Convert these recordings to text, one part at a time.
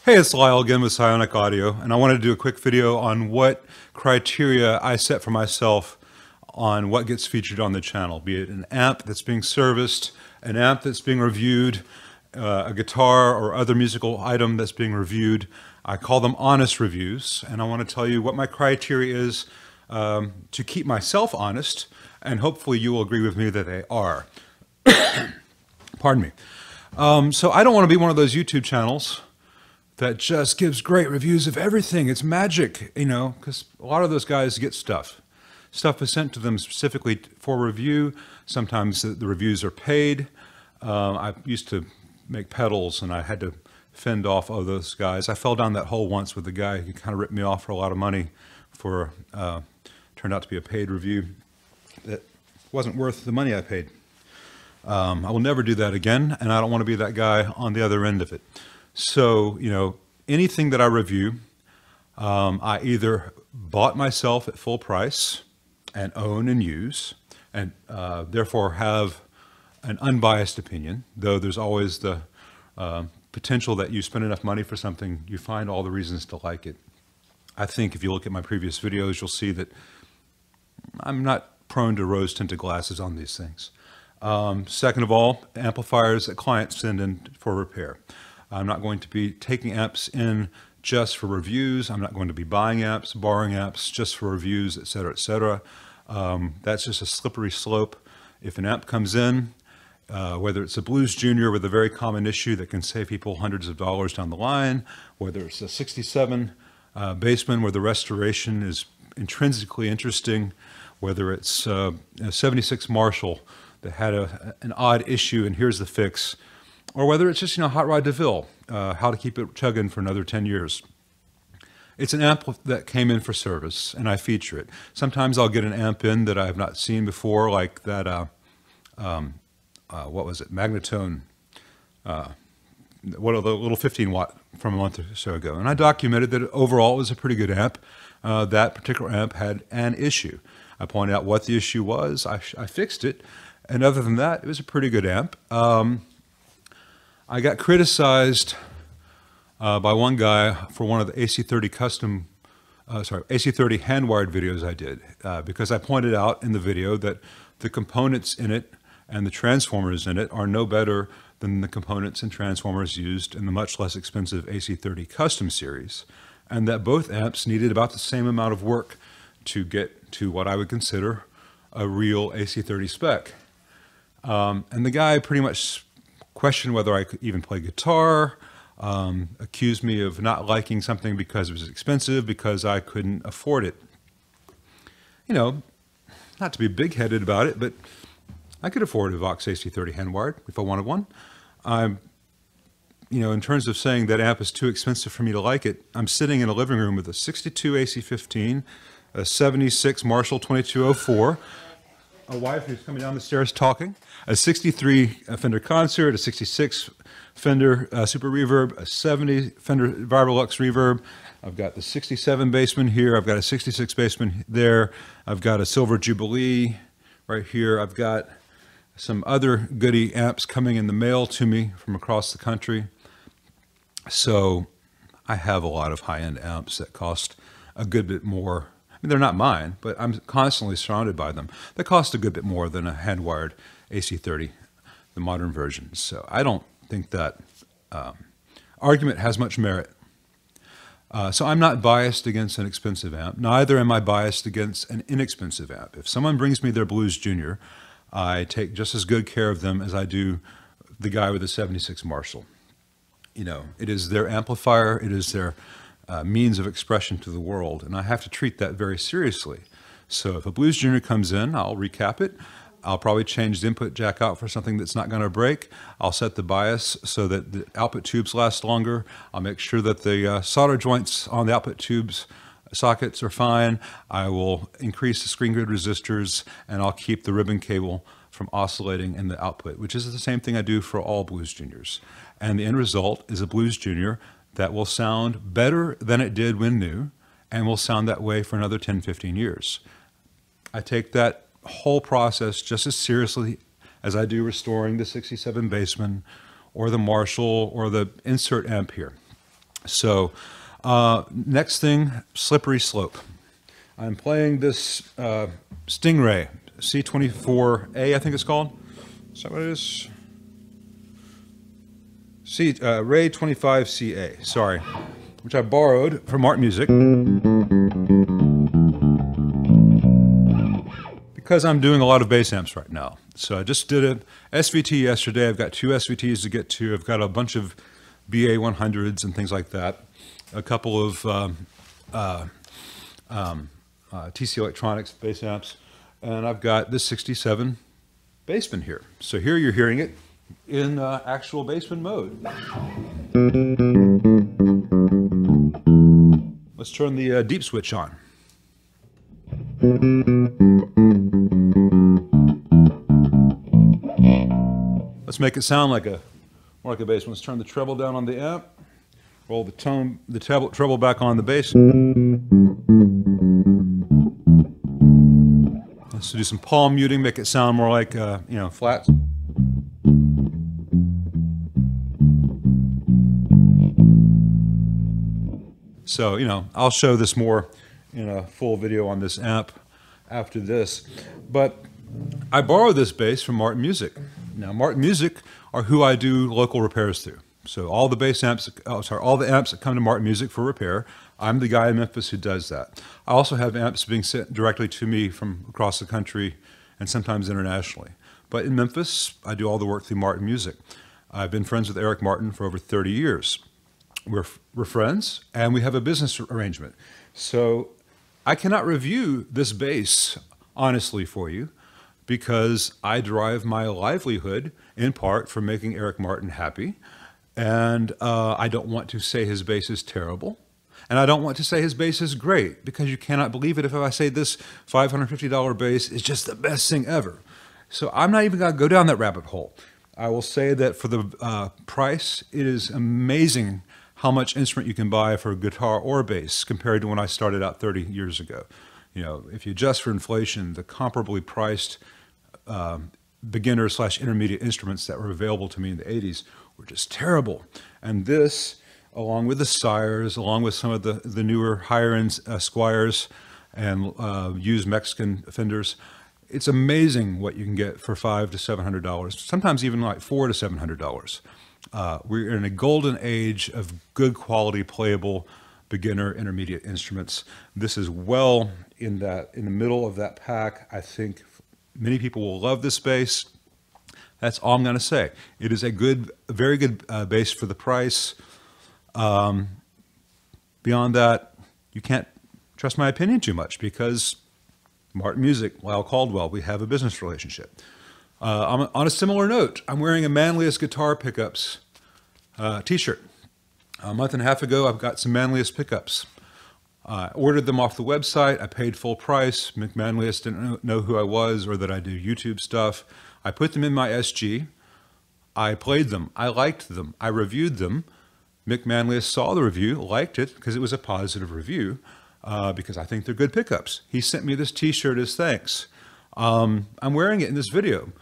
Hey, it's Lyle again with Psionic Audio, and I wanted to do a quick video on what criteria I set for myself on what gets featured on the channel, be it an amp that's being serviced, an amp that's being reviewed, a guitar or other musical item that's being reviewed. I call them honest reviews, and I want to tell you what my criteria is to keep myself honest, and hopefully you will agree with me that they are. Pardon me. So I don't want to be one of those YouTube channels that just gives great reviews of everything. It's magic, you know, because a lot of those guys get stuff. Stuff is sent to them specifically for review. Sometimes the reviews are paid. I used to make pedals and I had to fend off all those guys. I fell down that hole once with a guy who kind of ripped me off for a lot of money for, turned out to be a paid review that wasn't worth the money I paid. I will never do that again, and I don't want to be that guy on the other end of it. So, you know, anything that I review, I either bought myself at full price and own and use, and therefore have an unbiased opinion, though there's always the potential that you spend enough money for something, you find all the reasons to like it. I think if you look at my previous videos, you'll see that I'm not prone to rose-tinted glasses on these things. Second of all, amplifiers that clients send in for repair. I'm not going to be taking amps in just for reviews. I'm not going to be buying amps, borrowing amps just for reviews, et cetera, et cetera. That's just a slippery slope. If an amp comes in, whether it's a Blues Junior with a very common issue that can save people hundreds of dollars down the line, whether it's a 67 Bassman where the restoration is intrinsically interesting, whether it's a 76 Marshall that had an odd issue and here's the fix, or whether it's just, you know, Hot Rod DeVille, how to keep it chugging for another 10 years. It's an amp that came in for service, and I feature it. Sometimes I'll get an amp in that I have not seen before, like that, what was it, Magnatone, what a little 15 watt from a month or so ago. And I documented that overall it was a pretty good amp. That particular amp had an issue. I pointed out what the issue was, I fixed it, and other than that, it was a pretty good amp. I got criticized by one guy for one of the AC30 custom, AC30 hand-wired videos I did, because I pointed out in the video that the components in it and the transformers in it are no better than the components and transformers used in the much less expensive AC30 custom series, and that both amps needed about the same amount of work to get to what I would consider a real AC30 spec. And the guy pretty much questioned whether I could even play guitar, accused me of not liking something because it was expensive, because I couldn't afford it. You know, not to be big-headed about it, but I could afford a Vox AC30 hand-wired if I wanted one. You know, in terms of saying that amp is too expensive for me to like it, I'm sitting in a living room with a 62 AC15, a 76 Marshall 2204, a wife who's coming down the stairs talking, a 63 Fender Concert, a 66 Fender Super Reverb, a 70 Fender Vibrolux Reverb. I've got the 67 Bassman here. I've got a 66 Bassman there. I've got a Silver Jubilee right here. I've got some other goody amps coming in the mail to me from across the country. So I have a lot of high-end amps that cost a good bit more. I mean, they're not mine, but I'm constantly surrounded by them. They cost a good bit more than a hand-wired AC30, the modern version. So I don't think that argument has much merit. So I'm not biased against an expensive amp. Neither am I biased against an inexpensive amp. If someone brings me their Blues Junior, I take just as good care of them as I do the guy with the 76 Marshall. You know, it is their amplifier, it is their means of expression to the world, and I have to treat that very seriously. So if a Blues Junior comes in, I'll recap it. I'll probably change the input jack out for something that's not going to break. I'll set the bias so that the output tubes last longer. I'll make sure that the solder joints on the output tubes sockets are fine. I will increase the screen grid resistors, and I'll keep the ribbon cable from oscillating in the output, which is the same thing I do for all Blues Juniors. And the end result is a Blues Junior that will sound better than it did when new, and will sound that way for another 10, 15 years. I take that whole process just as seriously as I do restoring the 67 Bassman or the Marshall or the insert amp here. So next thing, slippery slope. I'm playing this Stingray C24A, I think it's called. Is that what it is? Ray 25CA, sorry, which I borrowed from Art Music because I'm doing a lot of bass amps right now. So I just did an SVT yesterday. I've got 2 SVTs to get to. I've got a bunch of BA 100s and things like that. A couple of TC Electronics bass amps. And I've got this 67 Bassman here. So here you're hearing it in actual Bassman mode. Let's turn the deep switch on. Let's make it sound like more like a bass. Let's turn the treble down on the amp. Roll the treble back on the bass. Let's do some palm muting, make it sound more like flats. So I'll show this more in a full video on this amp after this. But I borrowed this bass from Art Music. Now, Art Music are who I do local repairs through. So all the all the amps that come to Art Music for repair, I'm the guy in Memphis who does that. I also have amps being sent directly to me from across the country and sometimes internationally. But in Memphis, I do all the work through Art Music. I've been friends with Eric Martin for over 30 years. We're friends, and we have a business arrangement. So I cannot review this bass honestly for you, because I derive my livelihood in part from making Eric Martin happy. And I don't want to say his bass is terrible. And I don't want to say his bass is great, because you cannot believe it if I say this $550 bass is just the best thing ever. So I'm not even going to go down that rabbit hole. I will say that for the price, it is amazing how much instrument you can buy for a guitar or bass compared to when I started out 30 years ago. If you adjust for inflation, the comparably priced beginner/intermediate instruments that were available to me in the 80s were just terrible. And this, along with the Sires, along with some of the newer higher-end Squires and used Mexican Fenders, it's amazing what you can get for $500 to $700, sometimes even like $400 to $700. We're in a golden age of good quality playable beginner intermediate instruments. This is well in the middle of that pack. I think many people will love this bass. That's all I'm going to say. It is a very good bass for the price. Beyond that, you can't trust my opinion too much, because Art Music, Lyle Caldwell, we have a business relationship. On a similar note, I'm wearing a Manliest Guitar Pickups t-shirt. A month and a half ago, I've got some Manliest pickups. I ordered them off the website. I paid full price. Manliest didn't know who I was or that I do YouTube stuff. I put them in my SG. I played them. I liked them. I reviewed them. Mick Manliest saw the review, liked it because it was a positive review, because I think they're good pickups. He sent me this t-shirt as thanks. I'm wearing it in this video.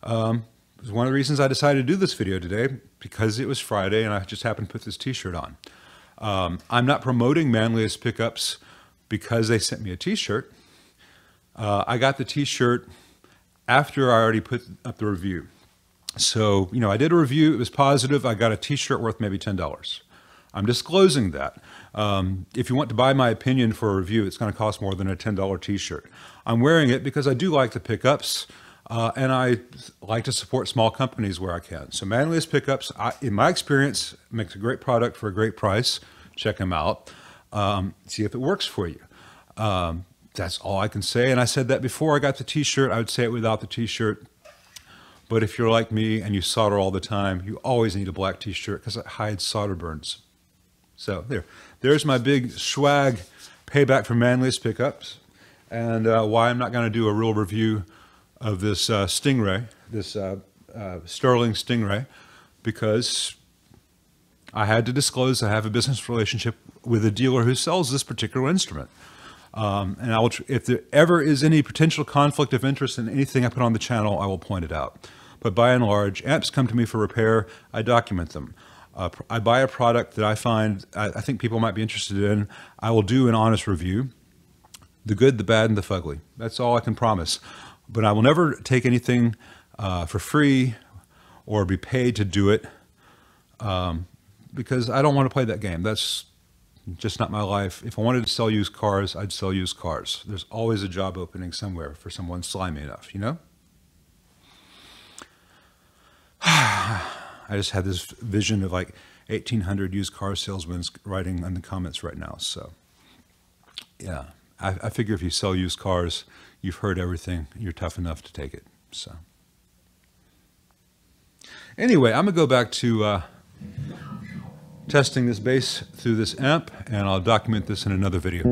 It was one of the reasons I decided to do this video today, because it was Friday and I just happened to put this t-shirt on. I'm not promoting Manliest pickups because they sent me a t-shirt. I got the t-shirt after I already put up the review. So, I did a review, it was positive, I got a t-shirt worth maybe $10. I'm disclosing that. If you want to buy my opinion for a review, it's going to cost more than a $10 t-shirt. I'm wearing it because I do like the pickups, and I like to support small companies where I can. So Manliest pickups, in my experience, makes a great product for a great price. Check them out. See if it works for you. That's all I can say. And I said that before I got the t-shirt. I would say it without the t-shirt. But if you're like me and you solder all the time, you always need a black t-shirt because it hides solder burns. So there's my big swag payback for Manliest pickups, and why I'm not going to do a real review of this Stingray, this Sterling Stingray, because I had to disclose I have a business relationship with a dealer who sells this particular instrument. And if there ever is any potential conflict of interest in anything I put on the channel, I will point it out. But by and large, amps come to me for repair. I document them. I buy a product that I find I think people might be interested in. I will do an honest review, the good, the bad, and the fugly. That's all I can promise. But I will never take anything for free or be paid to do it because I don't want to play that game. That's just not my life. If I wanted to sell used cars, I'd sell used cars. There's always a job opening somewhere for someone slimy enough, you know? I just had this vision of like 1,800 used car salesmen writing in the comments right now. So, yeah, I figure if you sell used cars, you've heard everything. You're tough enough to take it. So, anyway, I'm going to go back to testing this bass through this amp, and I'll document this in another video.